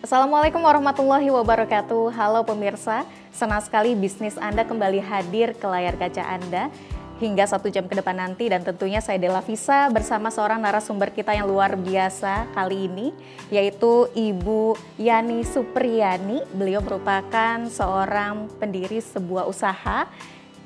Assalamualaikum warahmatullahi wabarakatuh. Halo pemirsa, senang sekali bisnis Anda kembali hadir ke layar kaca Anda hingga 1 jam ke depan nanti, dan tentunya saya Della Visa bersama seorang narasumber kita yang luar biasa kali ini, yaitu Ibu Yani Supriyani. Beliau merupakan seorang pendiri sebuah usaha,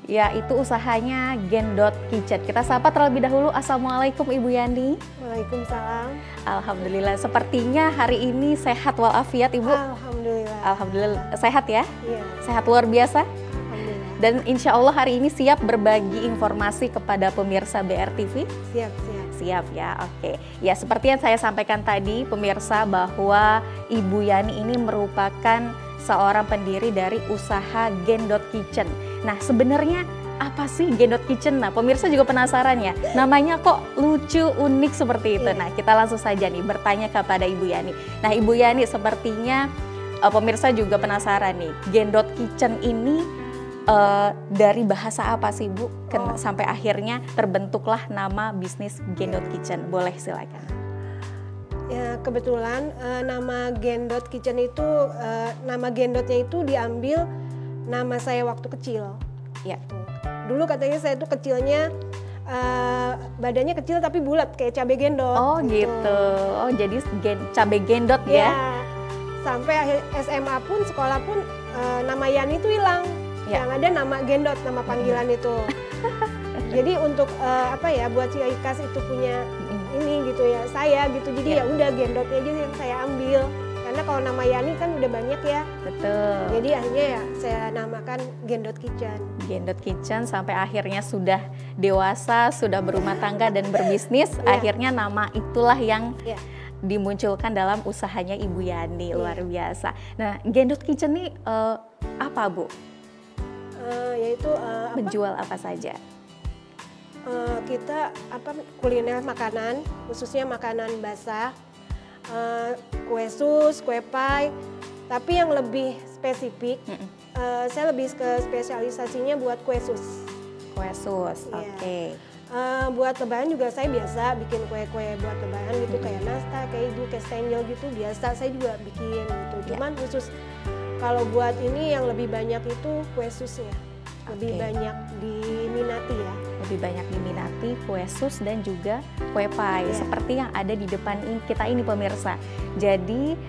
yaitu usahanya Gendot Kitchen. Kita sapa terlebih dahulu. Assalamualaikum Ibu Yani. Waalaikumsalam. Alhamdulillah, sepertinya hari ini sehat walafiat Ibu. Alhamdulillah. Alhamdulillah, sehat ya? Iya. Sehat luar biasa. Alhamdulillah. Dan insya Allah hari ini siap berbagi informasi kepada pemirsa BRTV? Siap. Siap ya, oke. Ya, seperti yang saya sampaikan tadi pemirsa, bahwa Ibu Yani ini merupakan seorang pendiri dari usaha Gendot Kitchen. Nah, sebenarnya apa sih Gendot Kitchen? Nah, pemirsa juga penasaran ya, namanya kok lucu, unik seperti itu. Nah, kita langsung saja nih bertanya kepada Ibu Yani. Nah, Ibu Yani, sepertinya pemirsa juga penasaran nih, Gendot Kitchen ini dari bahasa apa sih Bu? Sampai akhirnya terbentuklah nama bisnis Gendot Kitchen. Boleh silakan. Ya, kebetulan nama Gendot Kitchen itu, nama Gendotnya itu diambil nama saya waktu kecil. Ya. Dulu katanya saya tuh kecilnya badannya kecil tapi bulat kayak cabai gendot. Oh gitu. Oh, jadi cabai gendot ya? Sampai akhir SMA pun, sekolah pun nama Yani itu hilang. Ya. Yang ada nama Gendot, nama panggilan itu. Jadi untuk buat si Ikas itu punya ini gitu ya, saya gitu. Jadi ya udah Gendotnya aja yang saya ambil. Karena kalau nama Yani kan udah banyak ya. Betul. Jadi akhirnya ya saya namakan Gendot Kitchen. Gendot Kitchen sampai akhirnya sudah dewasa, sudah berumah tangga dan berbisnis. Akhirnya nama itulah yang dimunculkan dalam usahanya Ibu Yani. Luar biasa. Nah, Gendot Kitchen ini apa Bu? Yaitu menjual apa saja? Kita kuliner makanan, khususnya makanan basah, kue sus, kue pie. Tapi yang lebih spesifik, saya lebih ke spesialisasinya buat kue sus. Kue sus, oke. Buat lebaran juga saya biasa bikin kue-kue buat lebaran gitu, kayak nastar, kayak ibu, kayak stenjel gitu, biasa saya juga bikin gitu. Cuman khusus kalau buat ini yang lebih banyak itu kue sus ya, lebih banyak diminati ya. Lebih banyak diminati kue sus dan juga kue pie, seperti yang ada di depan kita ini pemirsa. Jadi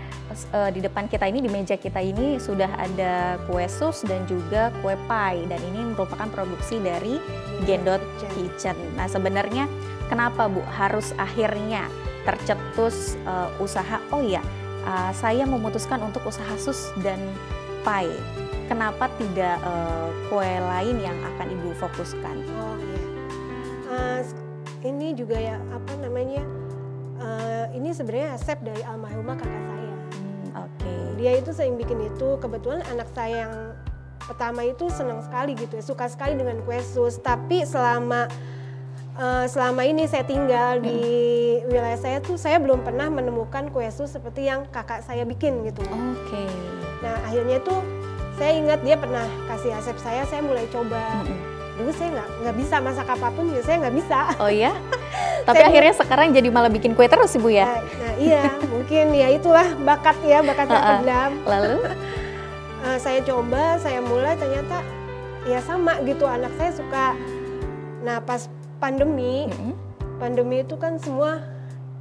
di depan kita ini, di meja kita ini sudah ada kue sus dan juga kue pie, dan ini merupakan produksi dari Gendot Kitchen. Nah, sebenarnya kenapa Bu harus akhirnya tercetus usaha, saya memutuskan untuk usaha sus dan pie. Kenapa tidak kue lain yang akan Ibu fokuskan? Oh iya, ini juga ya ini sebenarnya resep dari almarhumah kakak saya. Dia itu sering bikin itu. Kebetulan anak saya yang pertama itu senang sekali gitu ya, suka sekali dengan kue sus. Tapi selama ini saya tinggal di wilayah saya tuh, saya belum pernah menemukan kue sus seperti yang kakak saya bikin gitu. Nah, akhirnya tuh saya ingat dia pernah kasih resep saya mulai coba. Dulu saya nggak bisa masak apapun, ya saya nggak bisa. Oh ya? Tapi akhirnya sekarang jadi malah bikin kue terus Ibu ya? Nah iya, mungkin ya itulah bakat terpendam. Lalu? Saya coba, saya mulai, ternyata ya sama gitu, anak saya suka. Nah, pas pandemi itu kan semua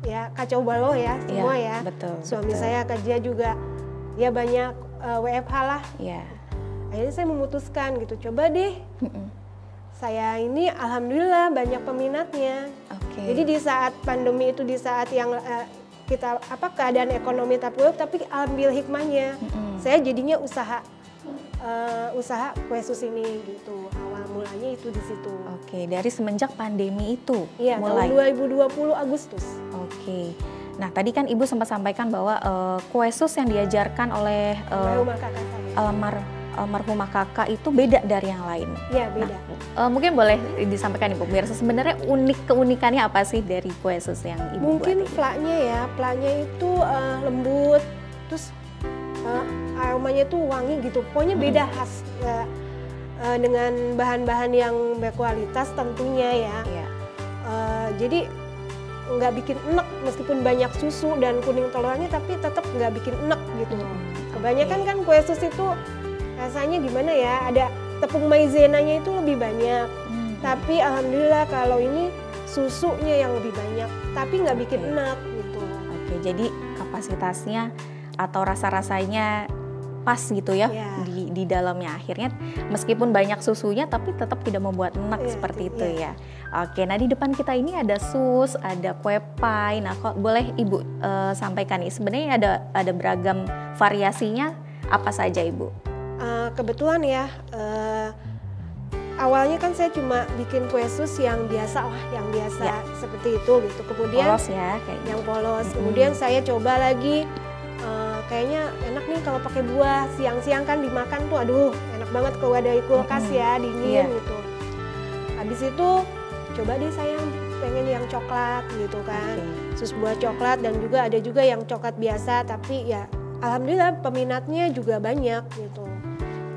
ya kacau balau ya, semua ya. Betul. Suami saya kerja juga, ya banyak WFH lah. Akhirnya saya memutuskan gitu, coba deh. Saya ini alhamdulillah banyak peminatnya. Jadi di saat pandemi itu, di saat yang kita keadaan ekonomi tak buruk, tapi ambil hikmahnya. Saya jadinya usaha kue sus ini gitu. Awal mulanya itu di situ. Dari semenjak pandemi itu mulai. Tahun 2020 Agustus. Nah, tadi kan Ibu sempat sampaikan bahwa kue sus yang diajarkan oleh almarhumah kakak itu beda dari yang lain. Iya, beda. Nah, mungkin boleh disampaikan Ibu, pemirsa, sebenarnya keunikannya apa sih dari kue sus yang Ibu mungkin buat? Planya itu lembut, terus aromanya tuh wangi gitu. Pokoknya beda khas dengan bahan-bahan yang berkualitas tentunya ya. Jadi nggak bikin enek, meskipun banyak susu dan kuning telurnya tapi tetap nggak bikin enek gitu. Kebanyakan kan kue sus itu rasanya gimana ya, ada tepung maizenanya itu lebih banyak. Tapi alhamdulillah kalau ini susunya yang lebih banyak, tapi nggak bikin enek gitu. Oke, jadi kapasitasnya atau rasa-rasanya pas gitu ya, di dalamnya, akhirnya meskipun banyak susunya tapi tetap tidak membuat enak seperti itu ya. Oke, nah di depan kita ini ada sus, ada kue pie. Nah, kok boleh Ibu sampaikan nih, sebenarnya ada beragam variasinya apa saja Ibu? Kebetulan ya, awalnya kan saya cuma bikin kue sus yang biasa lah, yang biasa seperti itu gitu. Kemudian polos ya, kayaknya. Yang polos. Kemudian saya coba lagi, kayaknya enak nih kalau pakai buah, siang-siang kan dimakan tuh, aduh enak banget kalau ada kulkas ya, dingin gitu. Habis itu coba deh saya pengen yang coklat gitu kan, sus buah coklat, dan juga ada juga yang coklat biasa, tapi ya alhamdulillah peminatnya juga banyak gitu.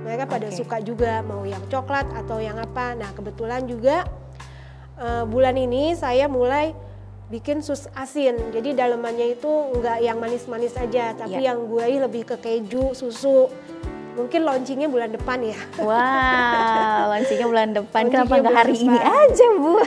Mereka pada suka juga mau yang coklat atau yang apa. Nah kebetulan juga bulan ini saya mulai bikin sus asin, jadi dalemannya itu nggak yang manis-manis aja, tapi yang gurih lebih ke keju, susu. Mungkin launchingnya bulan depan ya. Wah, launchingnya bulan depan. Kenapa nggak hari ini aja, Bu?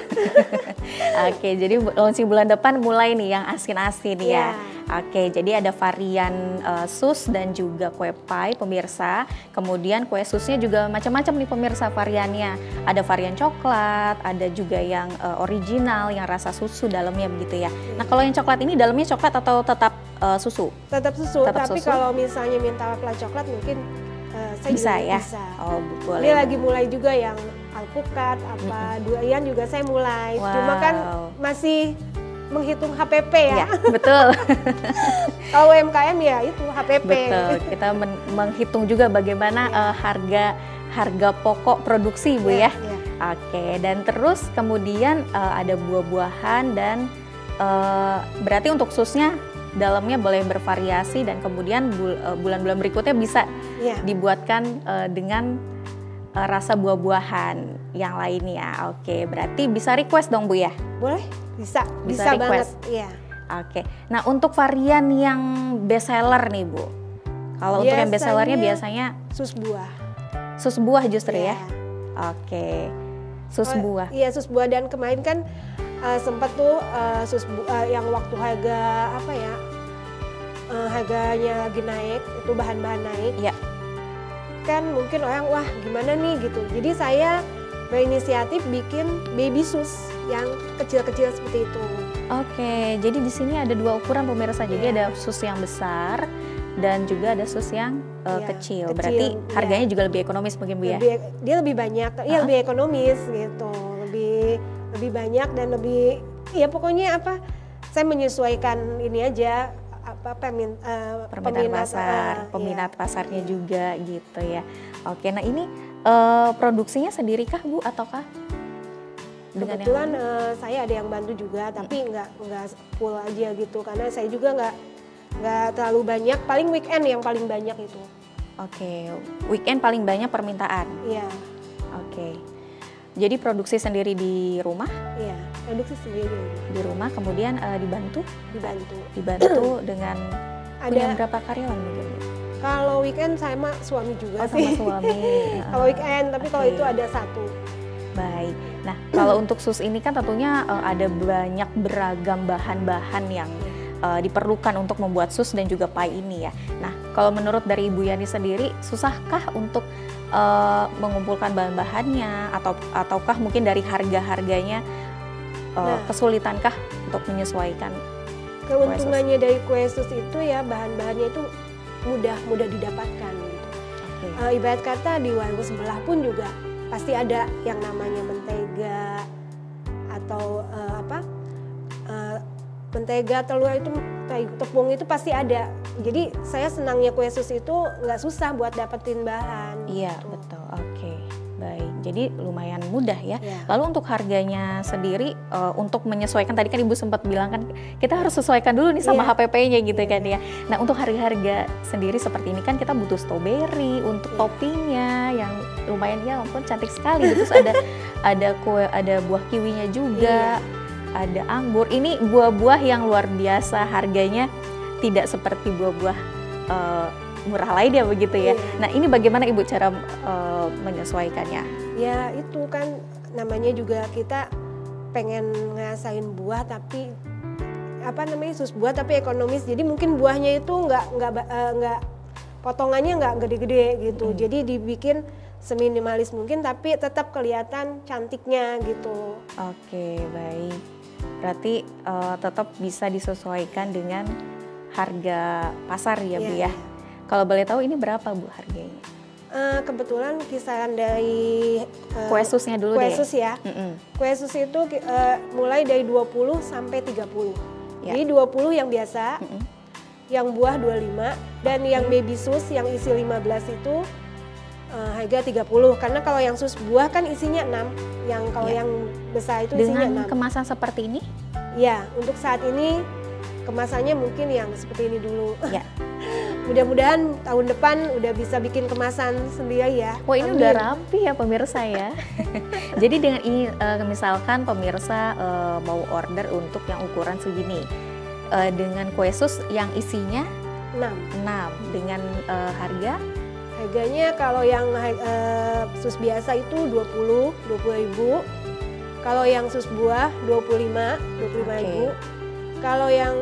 Oke, jadi launching bulan depan mulai nih yang asin-asin ya. Oke, jadi ada varian sus dan juga kue pie pemirsa. Kemudian kue susnya juga macam-macam nih pemirsa variannya. Ada varian coklat, ada juga yang original yang rasa susu dalamnya begitu ya. Nah, kalau yang coklat ini dalamnya coklat atau tetap susu? Tetap susu, tapi kalau misalnya minta pla coklat mungkin saya bisa juga ya? bisa. Oh, boleh. Ini lagi mulai juga yang alpukat, apa durian juga saya mulai. Cuma kan masih menghitung HPP ya. Betul. Kalau UMKM ya itu HPP. Betul. Kita menghitung juga bagaimana harga pokok produksi, Bu ya. Oke. Dan terus kemudian ada buah-buahan dan berarti untuk susnya dalamnya boleh bervariasi, dan kemudian bulan-bulan berikutnya bisa dibuatkan dengan rasa buah-buahan yang lainnya. Oke, berarti bisa request dong Bu ya? Boleh, bisa banget. Iya. Oke, nah untuk varian yang best seller nih Bu, kalau untuk yang best sellernya biasanya sus buah. Sus buah justru ya? Oke, sus buah. Iya, sus buah, dan kemarin kan sempat tuh yang waktu harga apa ya, harganya lagi naik, itu bahan-bahan naik. Kan mungkin orang wah gimana nih gitu. Jadi saya berinisiatif bikin baby sus yang kecil-kecil seperti itu. Oke, jadi di sini ada dua ukuran pemirsa. Jadi ada sus yang besar dan juga ada sus yang kecil. Berarti harganya juga lebih ekonomis mungkin Bu ya? Dia lebih banyak, lebih ekonomis gitu. Lebih banyak dan lebih, ya pokoknya apa, saya menyesuaikan ini aja, peminat pasarnya juga gitu ya. Oke, nah ini produksinya sendiri kah Bu ataukah? Kebetulan saya ada yang bantu juga, tapi nggak full aja gitu, karena saya juga nggak terlalu banyak, paling weekend yang paling banyak itu. Oke, weekend paling banyak permintaan? Iya. Oke. Jadi produksi sendiri di rumah? Iya, produksi sendiri di rumah. Kemudian dibantu dengan punya berapa karyawan mungkin? Kalau weekend saya sama suami juga Sama sih. suami. Kalau weekend, tapi kalau itu ada satu. Baik. Nah, kalau untuk sus ini kan tentunya ada banyak beragam bahan-bahan yang diperlukan untuk membuat sus dan juga pie ini ya. Nah, kalau menurut dari Ibu Yani sendiri, susahkah untuk mengumpulkan bahan-bahannya ataukah mungkin dari harga-harganya kesulitankah untuk menyesuaikan? Keuntungannya dari kue sus itu ya bahan-bahannya itu mudah didapatkan gitu. Ibarat kata di warung sebelah pun juga pasti ada yang namanya mentega atau mentega, telur itu, tepung itu pasti ada. Jadi saya senangnya kue sus itu nggak susah buat dapetin bahan. Iya gitu. Betul. Oke, baik. Jadi lumayan mudah ya. Ya. Lalu untuk harganya sendiri, untuk menyesuaikan tadi kan Ibu sempat bilang kan kita harus sesuaikan dulu nih sama HPP-nya gitu kan ya. Nah untuk harga-harga sendiri seperti ini kan kita butuh strawberry untuk toppingnya yang lumayan, ya ampun cantik sekali. Terus ada buah kiwinya juga. ada anggur. Ini buah-buah yang luar biasa harganya, tidak seperti buah-buah murah lainnya begitu ya. Nah ini bagaimana Ibu cara menyesuaikannya? Ya itu kan namanya juga kita pengen ngerasain buah tapi sus buah tapi ekonomis. Jadi mungkin buahnya itu nggak potongannya nggak gede-gede gitu. Jadi dibikin seminimalis mungkin tapi tetap kelihatan cantiknya gitu. Oke, baik. Berarti tetap bisa disesuaikan dengan harga pasar ya Bu ya. Kalau boleh tahu ini berapa Bu harganya? Kebetulan kisaran dari kue susnya dulu kue deh. Sus ya. Kue sus itu mulai dari 20 sampai 30. Jadi 20 yang biasa, yang buah 25, dan yang baby sus yang isi 15 itu harga 30. Karena kalau yang sus buah kan isinya 6, yang kalau yang besar itu isinya 6. Dengan kemasan seperti ini? Ya, untuk saat ini kemasannya mungkin yang seperti ini dulu. Ya. Mudah-mudahan tahun depan udah bisa bikin kemasan sendiri ya. Wah ini udah rapi ya pemirsa ya. Jadi dengan ini misalkan pemirsa mau order untuk yang ukuran segini, dengan kue sus yang isinya 6 dengan harganya kalau yang sus biasa itu 20.000. Kalau yang sus buah 25.000. Kalau yang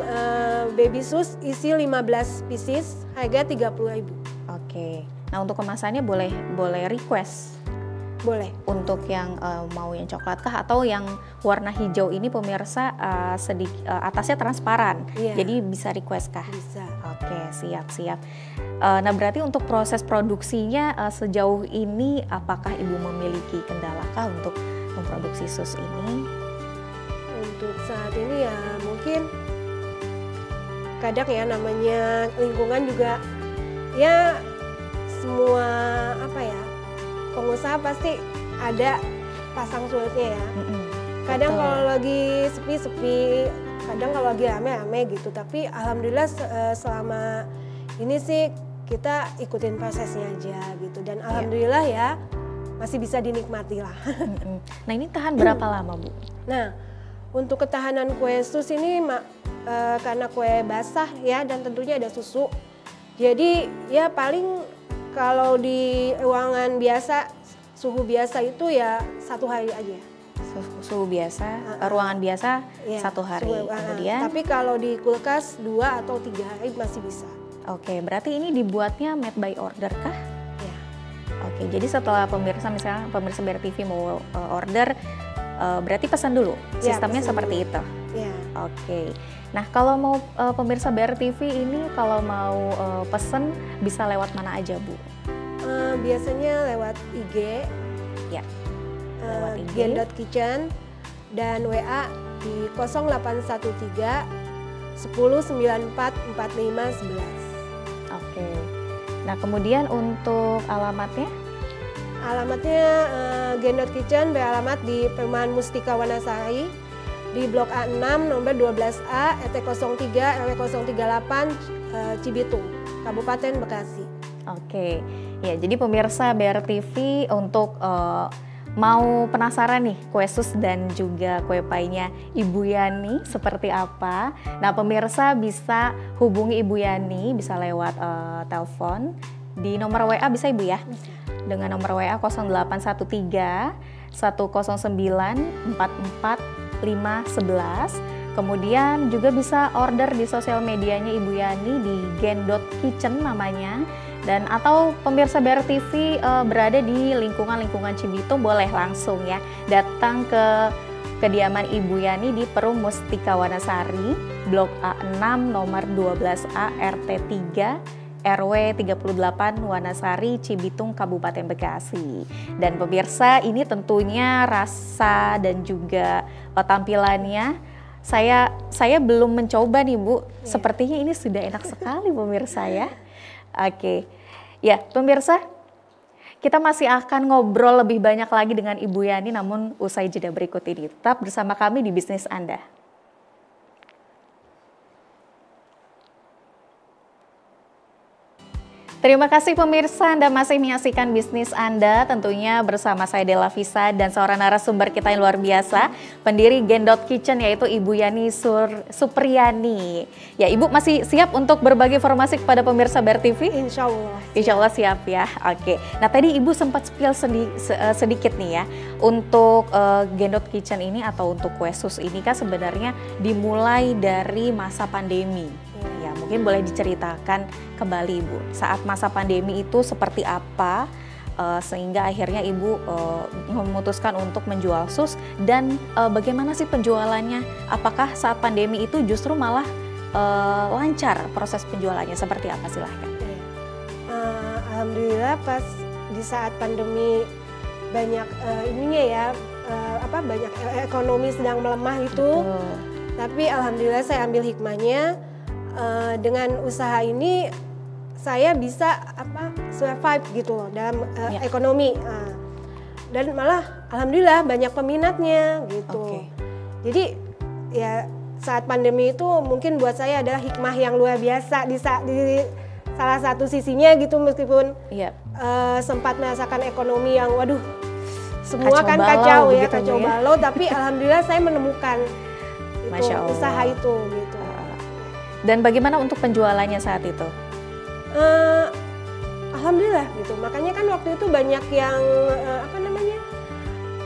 baby sus isi 15 pieces harga 30.000. Oke. Nah untuk kemasannya boleh request. Boleh. Untuk yang mau yang coklat kah atau yang warna hijau ini pemirsa atasnya transparan. Jadi bisa request kah? Bisa. Oke, siap. Nah berarti untuk proses produksinya sejauh ini apakah Ibu memiliki kendala kah untuk memproduksi sus ini? Untuk saat ini ya mungkin kadang ya namanya lingkungan juga ya semua pengusaha pasti ada pasang surutnya ya. Kadang kalau lagi sepi-sepi, kadang kalau lagi rame-rame gitu. Tapi alhamdulillah selama ini sih kita ikutin prosesnya aja gitu. Dan alhamdulillah ya masih bisa dinikmati lah. Nah ini tahan berapa lama Bu? Nah untuk ketahanan kue sus ini karena kue basah ya dan tentunya ada susu. Jadi ya paling kalau di ruangan biasa, suhu biasa itu ya 1 hari aja. Suhu biasa, ruangan biasa ya, 1 hari. Kemudian. Tapi kalau di kulkas 2 atau 3 hari masih bisa. Oke, berarti ini dibuatnya made by order kah? Ya. Oke, jadi setelah misalnya pemirsa BRTV mau order, berarti pesan dulu. Sistemnya ya, seperti dulu. Itu. Ya. Oke. Nah, kalau mau pemirsa BRTV ini kalau mau pesen bisa lewat mana aja, Bu? Biasanya lewat IG. Ya. Lewat IG. Gen.kitchen dan WA di 0813 1094 4511. Oke. Nah, kemudian untuk alamatnya? Alamatnya Gen.kitchen beralamat di Perumahan Mustika Wanasari di Blok A6 nomor 12A RT 03 RW 038 Cibitung, Kabupaten Bekasi. Oke. Ya, jadi pemirsa BRTV untuk mau penasaran nih kue sus dan juga kue painya Ibu Yani seperti apa? Nah, pemirsa bisa hubungi Ibu Yani bisa lewat telepon di nomor WA bisa Ibu ya? Bisa. Dengan nomor WA 0813 109 44 511. Kemudian juga bisa order di sosial medianya Ibu Yani di Gen.kitchen namanya. Dan atau pemirsa BRTV berada di lingkungan Cibitung boleh langsung ya datang ke kediaman Ibu Yani di Perum Mustika Wanasari Blok A6 nomor 12A RT 3 RW 38 Wanasari Cibitung Kabupaten Bekasi. Dan pemirsa ini tentunya rasa dan juga tampilannya saya belum mencoba nih Bu. Sepertinya ini sudah enak sekali pemirsa ya. Oke, ya pemirsa, kita masih akan ngobrol lebih banyak lagi dengan Ibu Yani namun usai jeda berikut ini. Tetap bersama kami di Bisnis Anda. Terima kasih pemirsa, Anda masih menyaksikan bisnis Anda, tentunya bersama saya Della Visa dan seorang narasumber kita yang luar biasa, pendiri Gendot Kitchen, yaitu Ibu Yani Supriyani. Ya, Ibu masih siap untuk berbagi informasi kepada pemirsa BRTV? Insya Allah. Insya Allah siap ya. Oke. Nah, tadi Ibu sempat spill sedikit nih ya, untuk Gendot Kitchen ini atau untuk kue sus ini kan sebenarnya dimulai dari masa pandemi. Ya, mungkin boleh diceritakan kembali Ibu, saat masa pandemi itu seperti apa sehingga akhirnya Ibu memutuskan untuk menjual sus, dan bagaimana sih penjualannya? Apakah saat pandemi itu justru malah lancar proses penjualannya, seperti apa, silahkan? Alhamdulillah pas di saat pandemi banyak ininya ya, banyak ekonomi sedang melemah itu. Betul. Tapi alhamdulillah saya ambil hikmahnya. Dengan usaha ini saya bisa survive gitu loh dalam ekonomi, dan malah alhamdulillah banyak peminatnya gitu. Jadi ya saat pandemi itu mungkin buat saya adalah hikmah yang luar biasa di salah satu sisinya gitu, meskipun sempat merasakan ekonomi yang waduh semua kacau kan kacau ya, kacau balau, tapi alhamdulillah saya menemukan itu, usaha itu gitu. Dan bagaimana untuk penjualannya saat itu? Alhamdulillah gitu. Makanya kan waktu itu banyak yang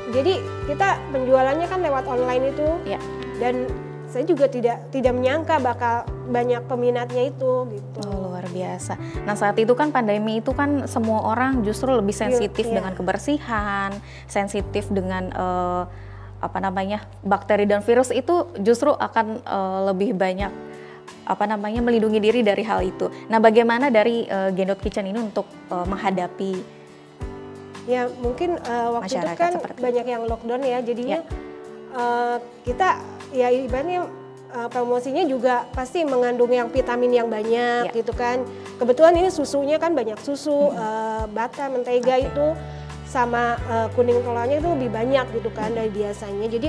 jadi kita penjualannya kan lewat online itu. Ya. Dan saya juga tidak menyangka bakal banyak peminatnya itu gitu. Oh, luar biasa. Nah, saat itu kan pandemi itu kan semua orang justru lebih sensitif dengan kebersihan, sensitif dengan bakteri dan virus, itu justru akan lebih banyak melindungi diri dari hal itu. Nah, bagaimana dari Gendot Kitchen ini untuk menghadapi? Ya mungkin waktu itu kan banyak yang lockdown ya, jadinya kita ya ibaratnya promosinya juga pasti mengandung yang vitamin yang banyak gitu kan. Kebetulan ini susunya kan banyak susu, butter, mentega itu sama kuning telurnya itu lebih banyak gitu kan dari biasanya. Jadi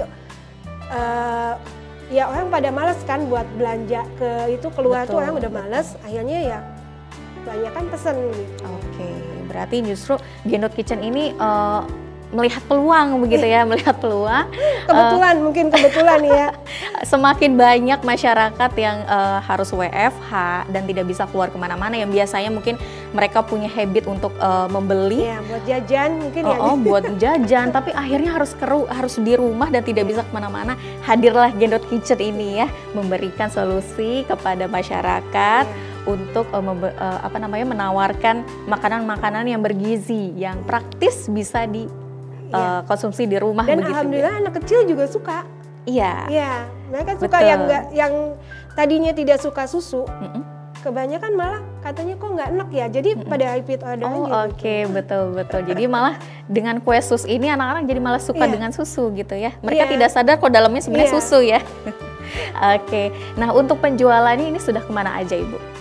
ya orang pada malas kan buat belanja keluar tuh, orang udah malas, akhirnya ya banyak kan pesen gitu. Oke, berarti justru Gendot Kitchen ini melihat peluang begitu ya, melihat peluang. Mungkin kebetulan ya. Semakin banyak masyarakat yang harus WFH dan tidak bisa keluar kemana-mana, yang biasanya mungkin mereka punya habit untuk membeli. Ya, buat jajan mungkin buat jajan, tapi akhirnya harus di rumah dan tidak bisa kemana-mana. Hadirlah Gendot Kitchen ini ya, memberikan solusi kepada masyarakat untuk menawarkan makanan-makanan yang bergizi, yang praktis bisa konsumsi di rumah. Dan begitu, alhamdulillah anak kecil juga suka. Iya, mereka suka. Yang tadinya tidak suka susu, kebanyakan malah katanya kok nggak enak ya, jadi pada repeat order aja. Oke, betul. Jadi malah dengan kue sus ini anak-anak jadi malah suka dengan susu gitu ya. Mereka tidak sadar kok dalamnya sebenarnya susu ya. Oke, nah untuk penjualannya ini sudah kemana aja Ibu?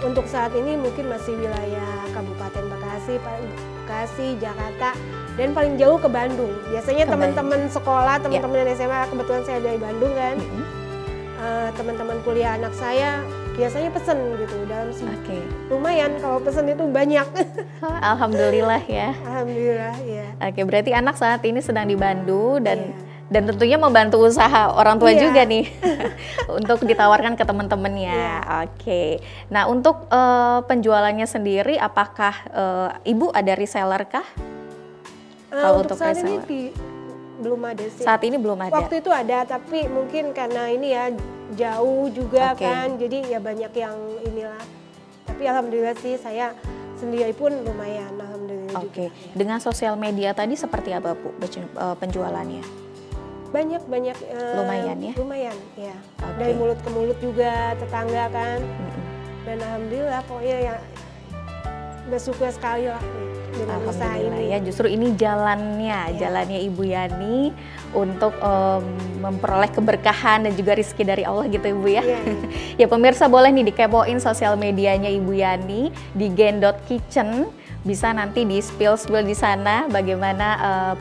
Untuk saat ini mungkin masih wilayah Kabupaten Bekasi, Jakarta, dan paling jauh ke Bandung. Biasanya teman-teman sekolah, teman-teman SMA, kebetulan saya dari Bandung kan, teman-teman kuliah anak saya biasanya pesen gitu dalam lumayan, kalau pesen itu banyak. Alhamdulillah ya. Alhamdulillah ya. Oke, berarti anak saat ini sedang di Bandung dan tentunya membantu usaha orang tua juga nih untuk ditawarkan ke teman-temannya. Oke. Nah, untuk penjualannya sendiri, apakah Ibu ada reseller kah? Untuk saat ini belum ada sih. Saat ini belum ada. Waktu itu ada, tapi mungkin karena ini ya jauh juga kan, jadi ya banyak yang inilah. Tapi alhamdulillah sih saya sendiri pun lumayan, alhamdulillah. Oke. Dengan sosial media tadi seperti apa Bu penjualannya? Banyak lumayan ya? Lumayan ya. Dari mulut ke mulut juga, tetangga kan. Dan alhamdulillah pokoknya ya bersyukur sekali lah dengan usaha ini. Ya, justru ini jalannya Ibu Yani untuk memperoleh keberkahan dan juga rezeki dari Allah gitu Ibu ya. Ya pemirsa, boleh nih dikepoin sosial medianya Ibu Yani di Gendot Kitchen. Bisa nanti di spill di sana bagaimana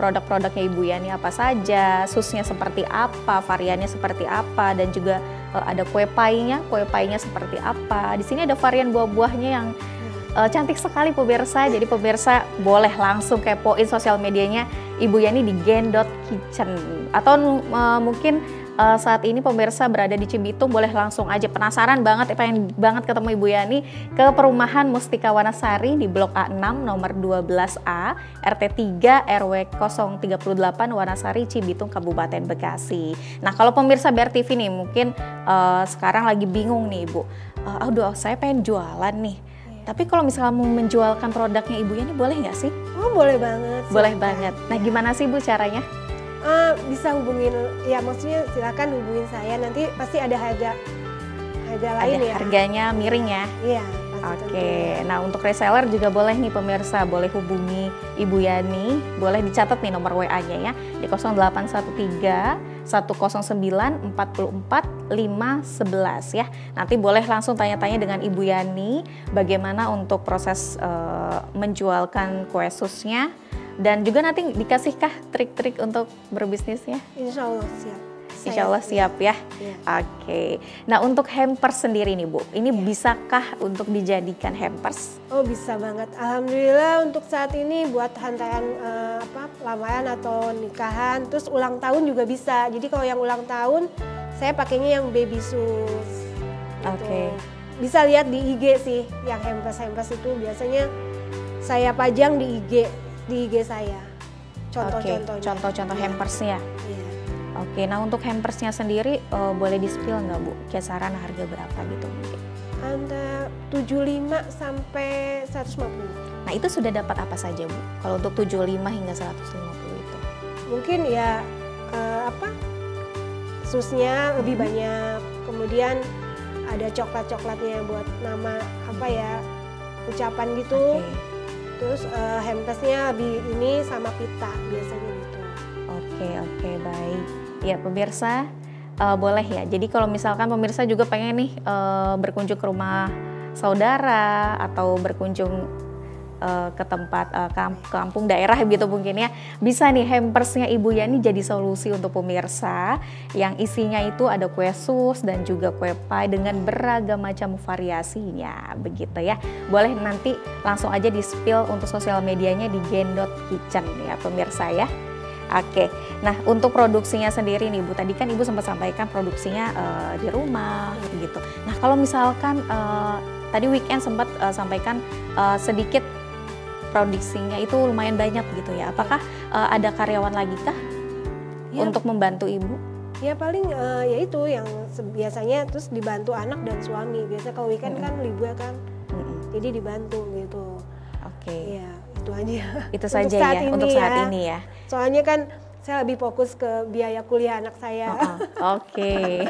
produk-produknya Ibu Yani apa saja, susnya seperti apa, variannya seperti apa, dan juga ada kue painya seperti apa. Di sini ada varian buah-buahnya yang cantik sekali pemirsa. Jadi pemirsa boleh langsung kepoin sosial medianya Ibu Yani di gen.kitchen. Atau mungkin saat ini pemirsa berada di Cibitung, boleh langsung aja, penasaran banget, pengen banget ketemu Ibu Yani, ke perumahan Mustika Wanasari di Blok A6 nomor 12A RT 3 RW 038 Wanasari, Cibitung, Kabupaten Bekasi. Nah kalau pemirsa BRTV nih mungkin sekarang lagi bingung nih Ibu, aduh saya pengen jualan nih, tapi kalau misalnya mau menjualkan produknya Ibu Yani boleh nggak sih? Oh boleh banget. Boleh banget. Nah gimana sih Bu caranya? Bisa hubungin, ya maksudnya silakan hubungin saya, nanti pasti ada harga lain ya. Harganya miring ya? Iya. Oke, nah untuk reseller juga boleh nih pemirsa, boleh hubungi Ibu Yani, boleh dicatat nih nomor WA-nya ya, di 0813 109 44 511 ya. Nanti boleh langsung tanya-tanya dengan Ibu Yani bagaimana untuk proses menjualkan kue susnya. Dan juga nanti dikasihkah trik-trik untuk berbisnisnya? Insya Allah siap. Insya Allah siap ya? Ya. Oke. Nah untuk hampers sendiri nih Bu, ini bisakah untuk dijadikan hampers? Oh bisa banget. Alhamdulillah untuk saat ini buat hantaran lamaran atau nikahan, terus ulang tahun juga bisa. Jadi kalau yang ulang tahun, saya pakainya yang baby shoes. Oke. Bisa lihat di IG sih, yang hampers itu biasanya saya pajang di IG saya, contoh-contohnya. Contoh-contoh hampersnya. Iya. Oke, nah untuk hampersnya sendiri boleh di-spill nggak Bu? Kisaran harga berapa gitu mungkin? Antara 75 sampai 150. Nah itu sudah dapat apa saja Bu? Kalau untuk 75 hingga 150 itu? Mungkin ya susnya lebih banyak, kemudian ada coklat-coklatnya buat nama ucapan gitu. Terus hampersnya lebih ini sama pita biasanya gitu. Oke, baik. Ya pemirsa boleh ya. Jadi kalau misalkan pemirsa juga pengen nih berkunjung ke rumah saudara atau berkunjung ke tempat kampung daerah gitu mungkin ya, bisa nih hampersnya Ibu Yani jadi solusi untuk pemirsa yang isinya itu ada kue sus dan juga kue pie dengan beragam macam variasinya begitu ya. Boleh nanti langsung aja di spill untuk sosial medianya di gen.kitchen ya pemirsa ya. Oke, nah untuk produksinya sendiri nih Bu, tadi kan Ibu sempat sampaikan produksinya di rumah gitu. Nah kalau misalkan tadi weekend sempat sampaikan sedikit produksinya itu lumayan banyak gitu ya. Apakah ada karyawan lagi kah untuk membantu Ibu? Ya paling ya itu yang biasanya terus dibantu anak dan suami. Biasa kalau weekend kan libur kan, jadi dibantu gitu. Oke. Ya itu aja. Itu saja ya untuk saat ini ya. Soalnya kan saya lebih fokus ke biaya kuliah anak saya. Oke.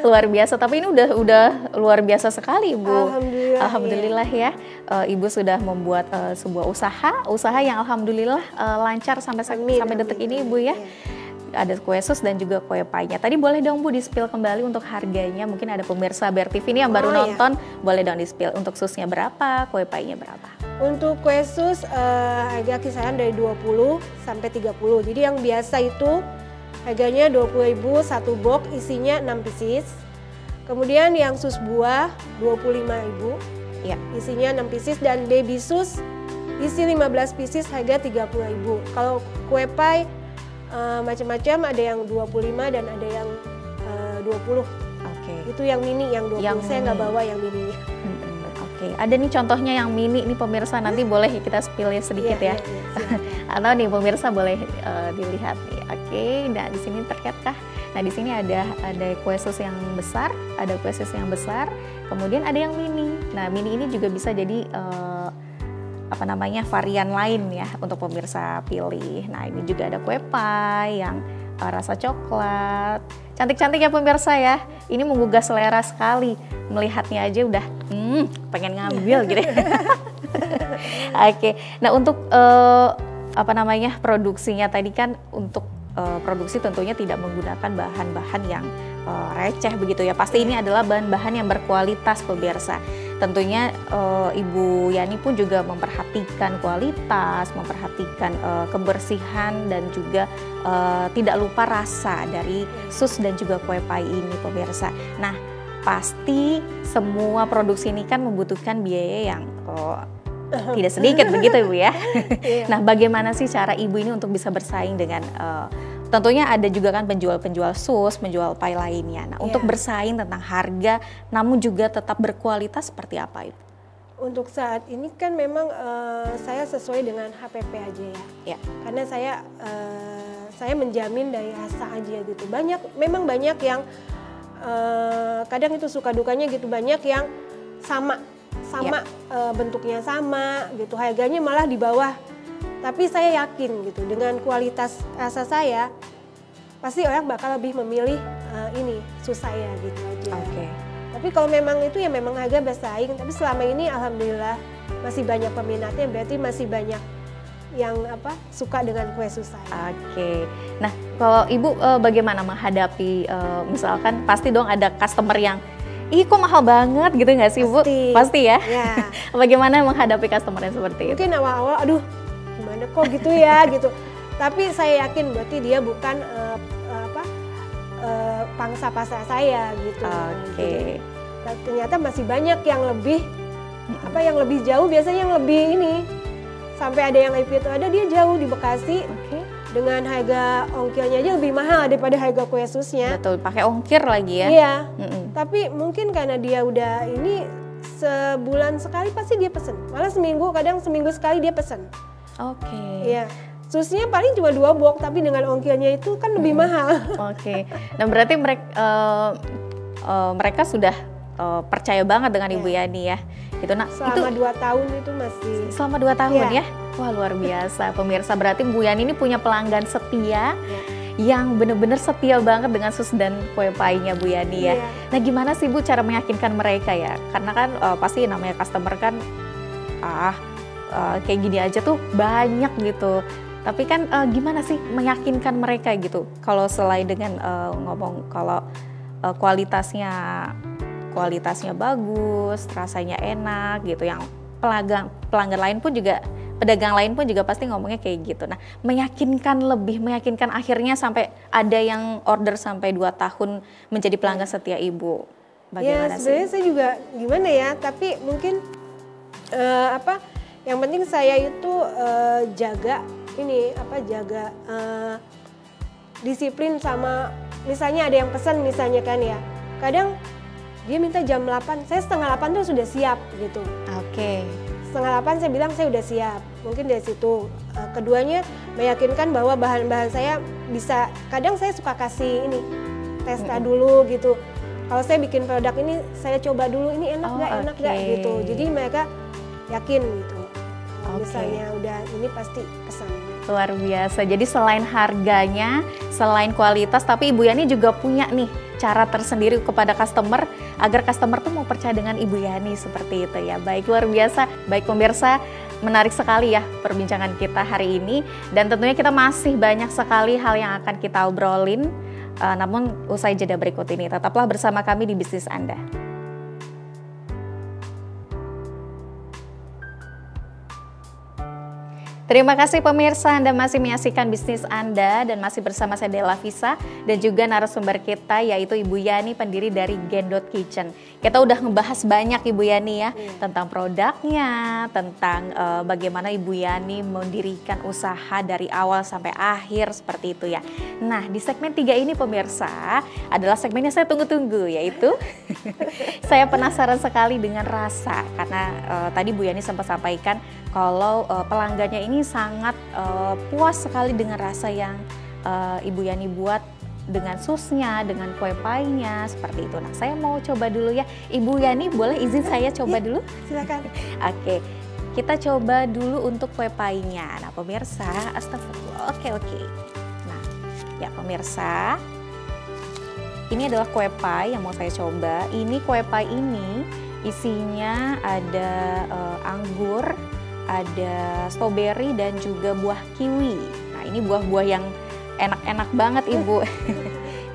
Luar biasa, tapi ini udah luar biasa sekali Bu. Alhamdulillah ya. Ibu sudah membuat sebuah usaha yang alhamdulillah lancar sampai detik ini Ibu ya. Ada kue sus dan juga kue pie-nya. Tadi boleh dong Bu di-spill kembali untuk harganya. Mungkin ada pemirsa BRTV ini yang baru nonton, boleh dong di-spill untuk susnya berapa, kue pie-nya berapa? Untuk kue sus harga kisaran dari 20 sampai 30. Jadi yang biasa itu harganya 20.000 satu box, isinya 6 pieces. Kemudian yang sus buah 25.000. Ya. Isinya 6 pieces, dan baby sus isi 15 pieces harga 30.000. Kalau kue pie macam-macam, ada yang 25 dan ada yang 20. Oke. Itu yang mini, yang 20. Saya nggak bawa yang mini. Oke, ada nih contohnya yang mini nih pemirsa, nanti boleh kita spill sedikit ya. Atau nih pemirsa boleh dilihat nih. Oke, nah di sini terlihat kah? Nah di sini ada kue sus yang besar, ada kue sus yang besar, kemudian ada yang mini. Nah mini ini juga bisa jadi varian lain ya untuk pemirsa pilih. Nah ini juga ada kue pie yang rasa coklat, cantik-cantik ya pemirsa ya. Ini menggugah selera sekali, melihatnya aja udah pengen ngambil gitu. Oke, nah untuk produksinya tadi kan untuk produksi tentunya tidak menggunakan bahan-bahan yang receh begitu ya. Pasti ini adalah bahan-bahan yang berkualitas pemirsa. Tentunya Ibu Yani pun juga memperhatikan kualitas, memperhatikan kebersihan dan juga tidak lupa rasa dari sus dan juga kue pie ini pemirsa. Nah pasti semua produksi ini kan membutuhkan biaya yang tidak sedikit begitu Ibu ya. Nah, bagaimana sih cara Ibu ini untuk bisa bersaing dengan tentunya ada juga kan penjual-penjual sus, penjual pie lainnya. Nah, untuk bersaing tentang harga namun juga tetap berkualitas seperti apa Ibu? Untuk saat ini kan memang saya sesuai dengan HPP aja ya. Karena saya menjamin dari rasa aja gitu. Memang banyak yang kadang itu suka dukanya gitu, banyak yang sama bentuknya sama gitu, harganya malah di bawah. Tapi saya yakin gitu dengan kualitas rasa saya pasti orang bakal lebih memilih ini sus saya gitu aja. Tapi kalau memang itu ya memang harga bersaing, tapi selama ini alhamdulillah masih banyak peminatnya, berarti masih banyak yang suka dengan kue sus saya. Nah, kalau Ibu bagaimana menghadapi misalkan pasti dong ada customer yang ih kok mahal banget gitu nggak sih Bu? Pasti ya? Bagaimana menghadapi customer yang seperti itu? Mungkin awal-awal aduh gimana kok gitu ya gitu. Tapi saya yakin berarti dia bukan pangsa pasar saya gitu. Jadi, ternyata masih banyak yang lebih yang lebih jauh, biasanya yang lebih ini sampai ada yang itu ada dia jauh di Bekasi dengan harga ongkirnya aja lebih mahal daripada harga kue susnya. Betul, pakai ongkir lagi ya. Iya. Tapi mungkin karena dia udah ini sebulan sekali pasti dia pesen. Malah kadang seminggu sekali dia pesen. Iya. Susnya paling cuma 2 box, tapi dengan ongkirnya itu kan lebih mahal. Nah berarti mereka sudah percaya banget dengan Ibu Yani ya. Gitu. Nah, selama 2 tahun itu masih. Selama 2 tahun ya? Wah luar biasa. Pemirsa, berarti Bu Yani ini punya pelanggan setia yang benar-benar setia banget dengan sus dan kue pie-nya Bu Yani ya. Nah gimana sih Bu cara meyakinkan mereka ya? Karena kan pasti namanya customer kan kayak gini aja tuh banyak gitu. Tapi kan gimana sih meyakinkan mereka gitu? Kalau selain dengan ngomong kalau kualitasnya bagus, rasanya enak gitu. Yang pelanggan lain pun juga, pedagang lain pun juga pasti ngomongnya kayak gitu. Nah, meyakinkan akhirnya sampai ada yang order sampai 2 tahun menjadi pelanggan setia Ibu. Bagaimana sih? Sebenarnya saya juga gimana ya, tapi mungkin yang penting saya itu jaga disiplin sama, misalnya ada yang pesan misalnya kan ya, kadang dia minta jam 8, saya setengah 8 tuh sudah siap gitu. Setengah 8 saya bilang saya udah siap, mungkin dari situ. Keduanya meyakinkan bahwa bahan-bahan saya bisa, kadang saya suka kasih ini, testa dulu gitu. Kalau saya bikin produk ini, saya coba dulu ini enak nggak gitu. Jadi mereka yakin gitu. Misalnya udah ini pasti pesan. Luar biasa. Jadi selain harganya, selain kualitas, tapi Ibu Yani juga punya nih cara tersendiri kepada customer agar customer tuh mau percaya dengan Ibu Yani seperti itu ya. Baik, luar biasa. Baik pemirsa, menarik sekali ya perbincangan kita hari ini, dan tentunya kita masih banyak sekali hal yang akan kita obrolin. Namun usai jeda berikut ini, tetaplah bersama kami di Bisnis Anda. Terima kasih pemirsa, Anda masih menyaksikan Bisnis Anda dan masih bersama saya Della Fisa dan juga narasumber kita yaitu Ibu Yani, pendiri dari Gendot Kitchen. Kita udah ngebahas banyak Ibu Yani ya, tentang produknya, tentang bagaimana Ibu Yani mendirikan usaha dari awal sampai akhir seperti itu ya. Nah, di segmen 3 ini pemirsa adalah segmen yang saya tunggu-tunggu, yaitu saya penasaran sekali dengan rasa, karena tadi Bu Yani sempat sampaikan kalau pelanggannya ini sangat puas sekali dengan rasa yang Ibu Yani buat dengan susnya, dengan kue pie-nya, seperti itu. Nah, saya mau coba dulu ya. Ibu Yani, boleh izin saya coba dulu? Silakan. Oke, kita coba dulu untuk kue pie-nya. Nah, pemirsa, astagfirullah. Oke. Nah, ya pemirsa, ini adalah kue pie yang mau saya coba. Ini kue pie ini isinya ada anggur, ada stroberi dan juga buah kiwi. Nah, ini buah-buah yang enak-enak banget Ibu.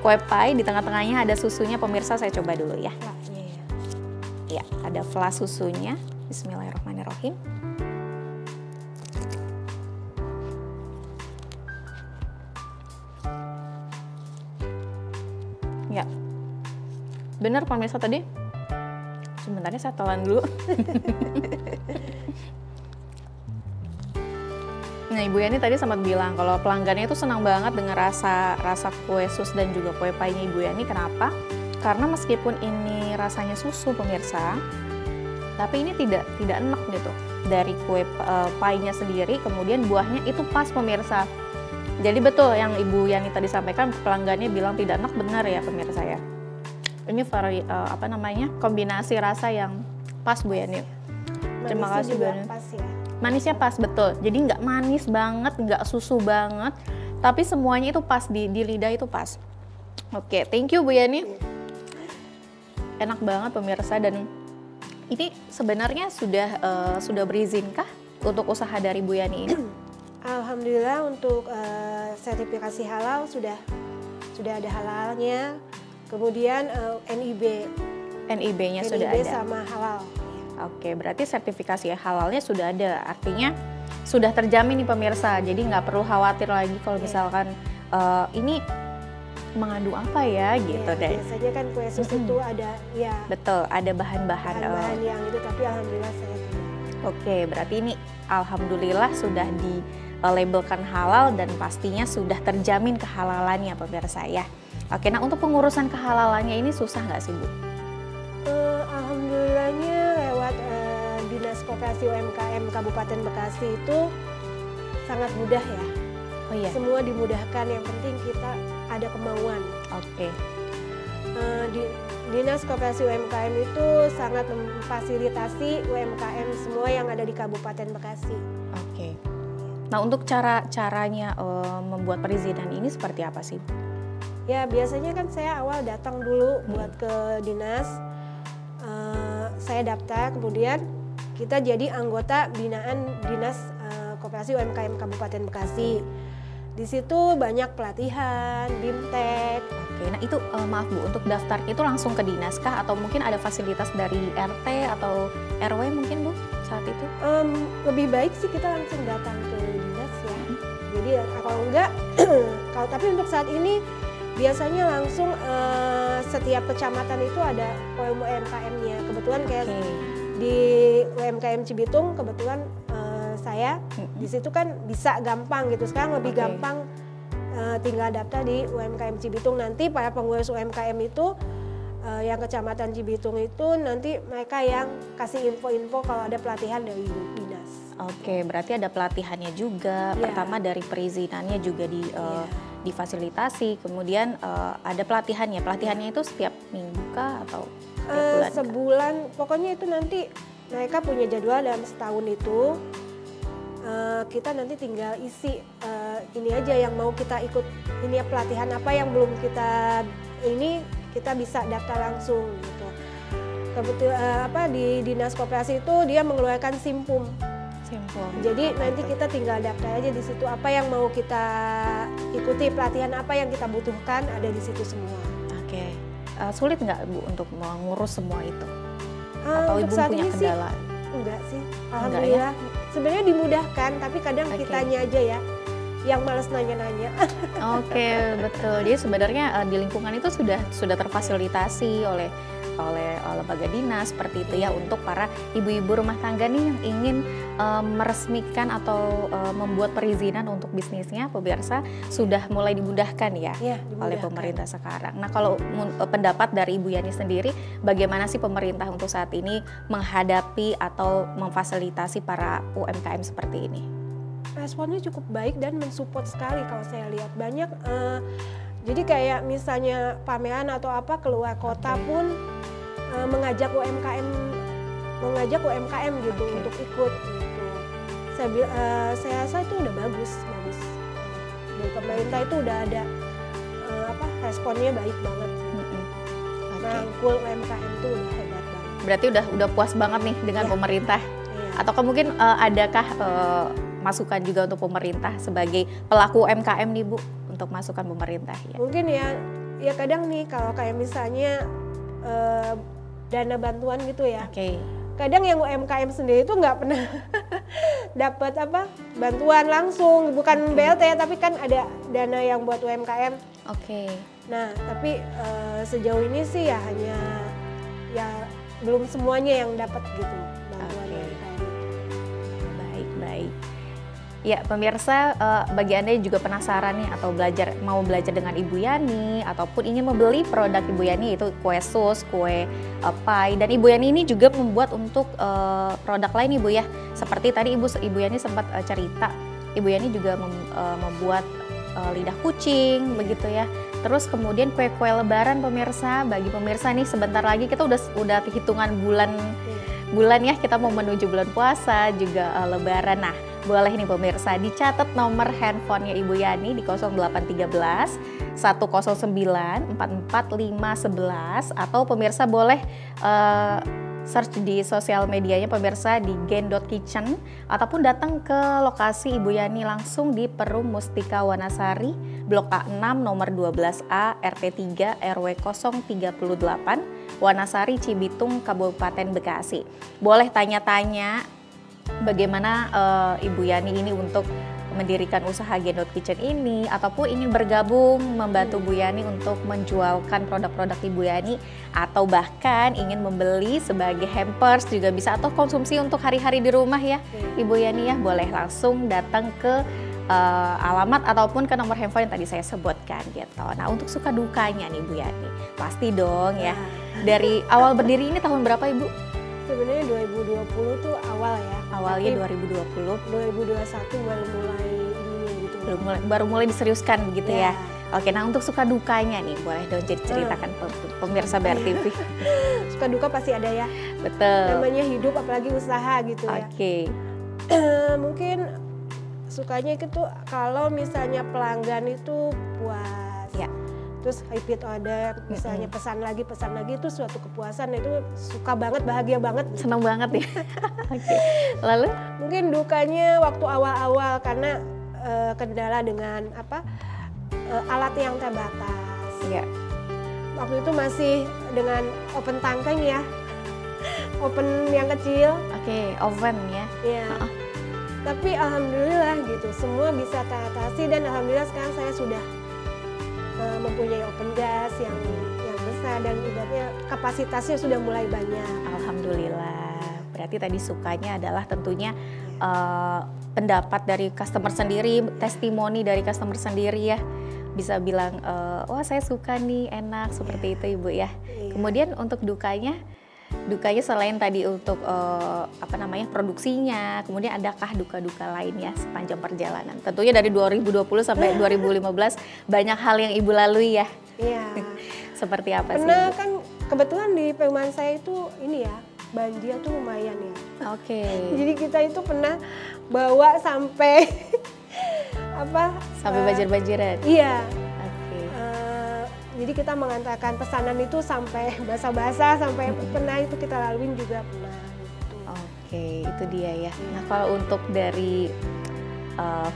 Kue pie di tengah-tengahnya ada susunya, pemirsa, saya coba dulu ya. Ya, ada flas susunya. Bismillahirrahmanirrahim. Ya, benar pemirsa tadi. Sebenarnya saya telan dulu. Nah, Ibu Yani tadi sempat bilang kalau pelanggannya itu senang banget dengan rasa kue sus dan juga kue painya Ibu Yani. Kenapa? Karena meskipun ini rasanya susu pemirsa, tapi ini tidak enak gitu. Dari kue painya sendiri, kemudian buahnya itu pas pemirsa. Jadi betul yang Ibu Yani tadi sampaikan, pelanggannya bilang tidak enak, benar ya pemirsa ya. Ini kombinasi rasa yang pas Bu Yani. Terima kasih Bu Yani. Pas ya. Manisnya pas, betul. Jadi nggak manis banget, nggak susu banget, tapi semuanya itu pas di lidah itu pas. Oke, thank you Bu Yani. Enak banget pemirsa, dan ini sebenarnya sudah berizinkah untuk usaha dari Bu Yani ini? Alhamdulillah untuk sertifikasi halal sudah ada halalnya. Kemudian NIB-nya sudah ada. Sama halal. Oke, berarti sertifikasi halalnya sudah ada, artinya sudah terjamin nih pemirsa. Jadi nggak perlu khawatir lagi kalau misalkan ini mengandung apa ya gitu deh. Biasanya kan kue sus itu ada ya. Betul, ada bahan-bahan yang itu, tapi alhamdulillah saya tidak. Oke, berarti ini alhamdulillah sudah dilabelkan halal dan pastinya sudah terjamin kehalalannya pemirsa ya. Oke, nah untuk pengurusan kehalalannya ini susah nggak sih Bu? Alhamdulillahnya lewat Dinas Koperasi UMKM Kabupaten Bekasi itu sangat mudah ya. Oh iya. Semua dimudahkan, yang penting kita ada kemauan. Oke. Dinas Koperasi UMKM itu sangat memfasilitasi UMKM semua yang ada di Kabupaten Bekasi. Oke. Nah untuk caranya membuat perizinan ini seperti apa sih? Ya biasanya kan saya awal datang dulu buat ke dinas. Saya daftar, kemudian kita jadi anggota binaan Dinas Koperasi UMKM Kabupaten Bekasi. Di situ banyak pelatihan, bimtek. Oke, nah itu maaf Bu, untuk daftar itu langsung ke dinas kah atau mungkin ada fasilitas dari RT atau RW mungkin Bu saat itu? Lebih baik sih kita langsung datang ke dinas ya. Jadi kalau enggak, tapi untuk saat ini biasanya langsung setiap kecamatan itu ada UMKM-nya. Kebetulan kayak di UMKM Cibitung, kebetulan saya di situ kan bisa gampang gitu. Sekarang lebih gampang, tinggal daftar di UMKM Cibitung. Nanti para pengurus UMKM itu yang kecamatan Cibitung itu nanti mereka yang kasih info-info kalau ada pelatihan dari dinas. Oke, berarti ada pelatihannya juga. Pertama dari perizinannya juga difasilitasi, kemudian ada pelatihannya. Pelatihannya itu setiap minggu kah atau bulan? Sebulan, pokoknya itu nanti mereka punya jadwal dalam setahun itu. Kita nanti tinggal isi ini aja yang mau kita ikut, ini pelatihan apa yang belum kita kita bisa daftar langsung gitu. Kebetulan di Dinas Koperasi itu dia mengeluarkan simpum. Jadi nanti kita tinggal daftar aja di situ apa yang mau kita ikuti, pelatihan apa yang kita butuhkan ada di situ semua. Oke. Sulit nggak Bu untuk mengurus semua itu? Atau Ibu punya kendala? Enggak sih, alhamdulillah. Ya? Sebenarnya dimudahkan, tapi kadang kitanya aja ya yang malas nanya-nanya. Oke, betul. Jadi sebenarnya di lingkungan itu sudah terfasilitasi oleh lembaga dinas seperti itu ya, untuk para ibu-ibu rumah tangga nih yang ingin meresmikan atau membuat perizinan untuk bisnisnya, pemirsa sudah mulai dimudahkan ya, oleh pemerintah sekarang. Nah kalau pendapat dari Ibu Yani sendiri, bagaimana sih pemerintah untuk saat ini menghadapi atau memfasilitasi para UMKM seperti ini? Responnya cukup baik dan mensupport sekali kalau saya lihat. Banyak jadi kayak misalnya pameran atau apa keluar kota pun mengajak UMKM gitu untuk ikut gitu. Saya rasa itu udah bagus. Dari pemerintah itu udah ada responnya baik banget. Merangkul UMKM itu udah hebat banget. Berarti udah puas banget nih dengan pemerintah. Atau mungkin adakah masukan juga untuk pemerintah sebagai pelaku UMKM nih Bu, untuk masukan pemerintah ya? Mungkin ya kadang nih kalau kayak misalnya dana bantuan gitu ya. Kadang yang UMKM sendiri itu nggak pernah dapat bantuan langsung, bukan BLT tapi kan ada dana yang buat UMKM. Nah tapi sejauh ini sih ya hanya belum semuanya yang dapat gitu bantuan UMKM. Baik. Ya pemirsa, bagi Anda yang juga penasaran nih atau mau belajar dengan Ibu Yani ataupun ingin membeli produk Ibu Yani, yaitu kue sus, kue pie, dan Ibu Yani ini juga membuat untuk produk lain Ibu ya. Seperti tadi Ibu Yani sempat cerita, Ibu Yani juga membuat lidah kucing begitu ya. Terus kemudian kue-kue lebaran pemirsa, bagi pemirsa nih sebentar lagi kita udah hitungan bulan ya, kita mau menuju bulan puasa juga lebaran. Nah, boleh nih pemirsa dicatat nomor handphonenya Ibu Yani di 0813 109 44511, atau pemirsa boleh search di sosial medianya pemirsa di gen.kitchen, ataupun datang ke lokasi Ibu Yani langsung di Perum Mustika Wanasari, Blok A6 nomor 12A RT 3 RW 038 Wanasari, Cibitung, Kabupaten Bekasi. Boleh tanya-tanya bagaimana Ibu Yani ini untuk mendirikan usaha Gen.Kitchen ini, ataupun ingin bergabung membantu Bu Yani untuk menjualkan produk-produk Ibu Yani, atau bahkan ingin membeli sebagai hampers juga bisa, atau konsumsi untuk hari-hari di rumah ya Ibu Yani ya, boleh langsung datang ke alamat ataupun ke nomor handphone yang tadi saya sebutkan gitu. Nah, untuk suka dukanya nih Bu Yani, pasti dong ya. Dari awal berdiri ini tahun berapa Ibu? Sebenarnya 2020 tuh awal ya. Awalnya 2020. 2021 baru mulai ini gitu. Baru mulai diseriuskan begitu ya. Oke, nah untuk suka dukanya nih, boleh dong jadi ceritakan pemirsa BRTV. Suka duka pasti ada ya. Betul. Namanya hidup apalagi usaha gitu ya. Oke. Mungkin sukanya itu kalau misalnya pelanggan itu puas. Ya. Terus repeat order, misalnya pesan lagi itu suatu kepuasan, itu suka banget, bahagia banget. Senang banget ya. Oke. Lalu? Mungkin dukanya waktu awal-awal karena kendala dengan alat yang terbatas. Iya. Waktu itu masih dengan open tangkeng ya, open yang kecil. Oke, oven ya. Iya. Tapi alhamdulillah gitu, semua bisa teratasi, dan alhamdulillah sekarang saya sudah mempunyai open gas yang besar, dan ibaratnya kapasitasnya sudah mulai banyak. Alhamdulillah. Berarti tadi sukanya adalah tentunya pendapat dari customer sendiri, testimoni dari customer sendiri ya. Bisa bilang, wah saya suka nih, enak, seperti itu Ibu ya. Kemudian untuk dukanya selain tadi untuk produksinya, kemudian adakah duka-duka lainnya sepanjang perjalanan? Tentunya dari 2020 sampai 2015 banyak hal yang Ibu lalui ya. Iya. Seperti apa sih? Pernah kan kebetulan di perumahan saya itu ini ya, banjir tuh lumayan ya. Oke. Jadi kita itu pernah bawa sampai sampai banjir-banjiran. Iya. Oke. Jadi kita mengantarkan pesanan itu sampai basah-basah, sampai pernah itu kita laluin juga pernah. Gitu. Oke, itu dia ya. Nah, kalau untuk dari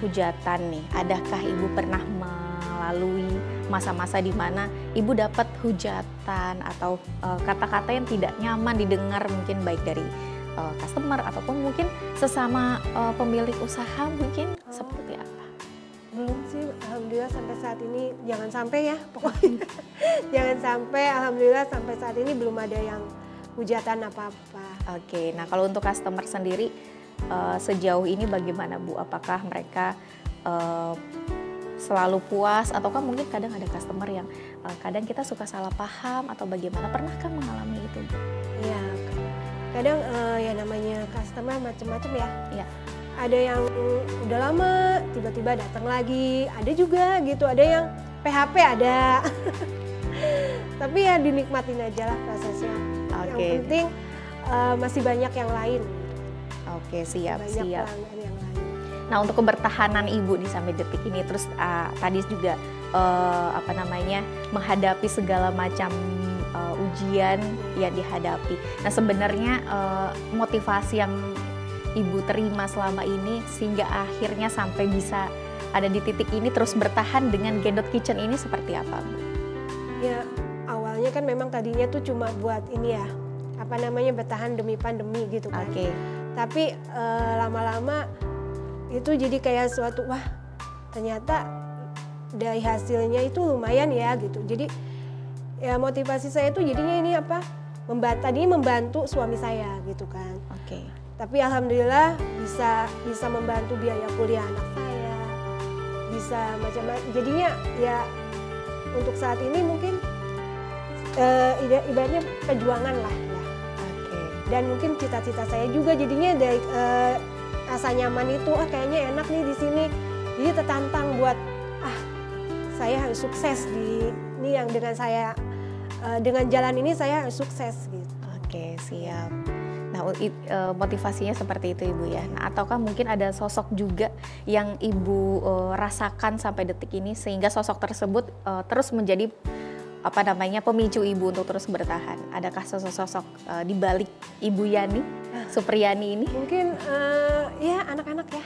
hujatan nih, adakah Ibu pernah melalui masa-masa di mana Ibu dapat hujatan atau kata-kata yang tidak nyaman didengar, mungkin baik dari customer ataupun mungkin sesama pemilik usaha mungkin seperti apa? Belum sih, alhamdulillah sampai saat ini, jangan sampai ya pokoknya. Jangan sampai, alhamdulillah sampai saat ini belum ada yang hujatan apa-apa. Oke, nah kalau untuk customer sendiri sejauh ini bagaimana Bu? Apakah mereka selalu puas, ataukah mungkin kadang ada customer yang kadang kita suka salah paham atau bagaimana? Pernahkah mengalami itu Bu? Iya, kadang ya namanya customer macam-macam ya. Iya. Ada yang udah lama tiba-tiba datang lagi, ada juga gitu, ada yang PHP ada. Tapi ya dinikmatin aja lah prosesnya. Yang penting masih banyak yang lain. Oke, siap. Banyak pelanggan yang lain. Nah, untuk kebertahanan Ibu di sampai detik ini, terus tadi juga menghadapi segala macam ujian yang dihadapi. Nah, sebenarnya motivasi yang Ibu terima selama ini sehingga akhirnya sampai bisa ada di titik ini terus bertahan dengan Gen.Kitchen ini seperti apa Bu? Ya, awalnya kan memang tadinya tuh cuma buat ini ya, bertahan demi pandemi gitu kan. Oke. Tapi lama-lama itu jadi kayak suatu, wah ternyata dari hasilnya itu lumayan ya gitu. Jadi ya motivasi saya tuh jadinya ini tadinya membantu suami saya gitu kan. Oke. Tapi alhamdulillah bisa membantu biaya kuliah anak saya, bisa macam-macam. Jadinya ya untuk saat ini mungkin ibaratnya perjuangan lah ya. Dan mungkin cita-cita saya juga jadinya dari rasa nyaman itu, kayaknya enak nih di sini. Jadi tertantang buat saya harus sukses di ini yang dengan jalan ini saya harus sukses gitu. Oke, siap. Nah, motivasinya seperti itu Ibu ya. Nah, ataukah mungkin ada sosok juga yang Ibu rasakan sampai detik ini sehingga sosok tersebut terus menjadi pemicu Ibu untuk terus bertahan? Adakah sosok-sosok di balik Ibu Yani, Supriyani ini? Mungkin ya anak-anak ya.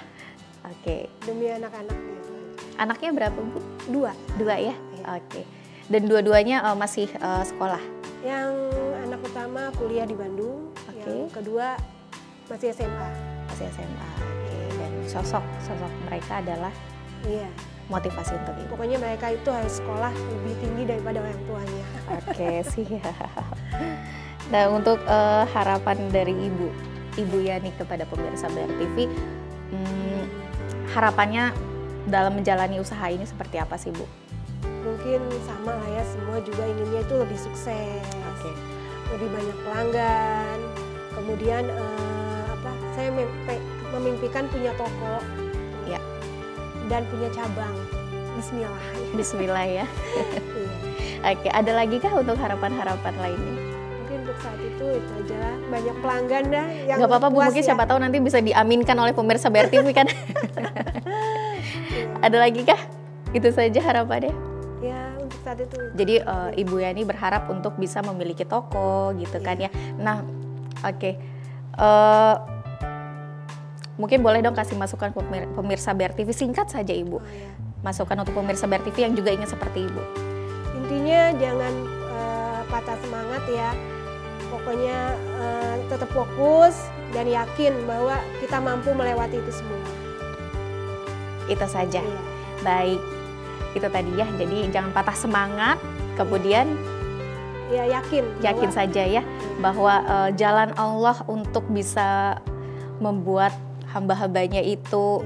Oke. Demi anak-anak gitu. Anaknya berapa Bu? 2. 2 ya? Oke. Dan dua-duanya masih sekolah? Yang anak pertama kuliah di Bandung, yang kedua masih SMA. Masih SMA, oke. Dan sosok mereka adalah motivasi untuk Ibu? Pokoknya mereka itu harus sekolah lebih tinggi daripada orang tuanya. Oke, siap. Nah, untuk harapan dari Ibu Yani kepada pemirsa BRTV, harapannya dalam menjalani usaha ini seperti apa sih Bu? Mungkin sama lah ya, semua juga inginnya itu lebih sukses, lebih banyak pelanggan. Kemudian saya memimpikan punya toko, dan punya cabang. Bismillah. Bismillah ya. Oke, ada lagi kah untuk harapan-harapan lainnya? Mungkin untuk saat itu aja lah. Banyak pelanggan dah. Gak apa-apa Bu, mungkin siapa tahu nanti bisa diaminkan oleh pemirsa BRTV kan. Ada lagi kah? Itu saja harapannya? Ya, untuk saat itu. Jadi Ibu Yani berharap untuk bisa memiliki toko gitu kan ya. Nah, mungkin boleh dong kasih masukan pemirsa BRTV, singkat saja Ibu. Masukan untuk pemirsa BRTV yang juga ingin seperti Ibu. Intinya jangan patah semangat ya. Pokoknya tetap fokus dan yakin bahwa kita mampu melewati itu semua. Itu saja. Baik. Itu tadi ya, jadi jangan patah semangat, kemudian ya yakin saja ya bahwa jalan Allah untuk bisa membuat hamba-hambanya itu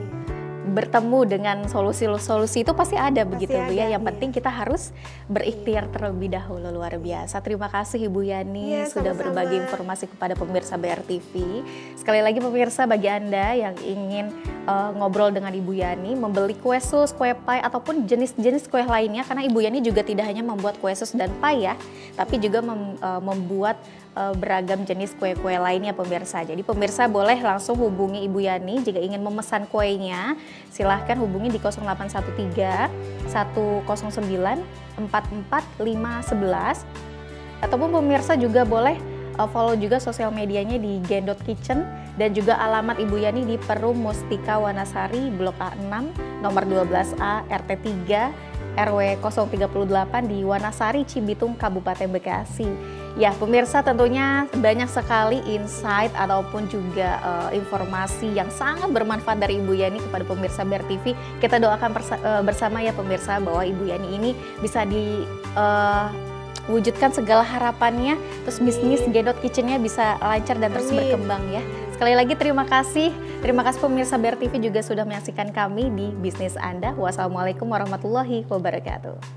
bertemu dengan solusi-solusi itu pasti ada begitu Bu ya. Yang penting kita harus berikhtiar terlebih dahulu. Luar biasa. Terima kasih Ibu Yani sudah berbagi informasi kepada pemirsa BRTV. Sekali lagi pemirsa, bagi Anda yang ingin ngobrol dengan Ibu Yani, membeli kue sus, kue pie ataupun jenis-jenis kue lainnya, karena Ibu Yani juga tidak hanya membuat kue sus dan pie ya, tapi juga membuat beragam jenis kue-kue lainnya pemirsa. Jadi pemirsa boleh langsung hubungi Ibu Yani jika ingin memesan kuenya. Silahkan hubungi di 0813 109 44 511, ataupun pemirsa juga boleh follow juga sosial medianya di Gen.Kitchen, dan juga alamat Ibu Yani di Perum Mustika Wanasari Blok A6 nomor 12A RT 3 RW 038 di Wanasari, Cibitung, Kabupaten Bekasi. Ya pemirsa, tentunya banyak sekali insight ataupun juga informasi yang sangat bermanfaat dari Ibu Yani kepada pemirsa BRTV. Kita doakan bersama ya pemirsa bahwa Ibu Yani ini bisa wujudkan segala harapannya, terus bisnis Gen.Kitchen-nya bisa lancar dan terus berkembang ya. Sekali lagi terima kasih pemirsa BRTV juga sudah menyaksikan kami di Bisnis Anda. Wassalamualaikum warahmatullahi wabarakatuh.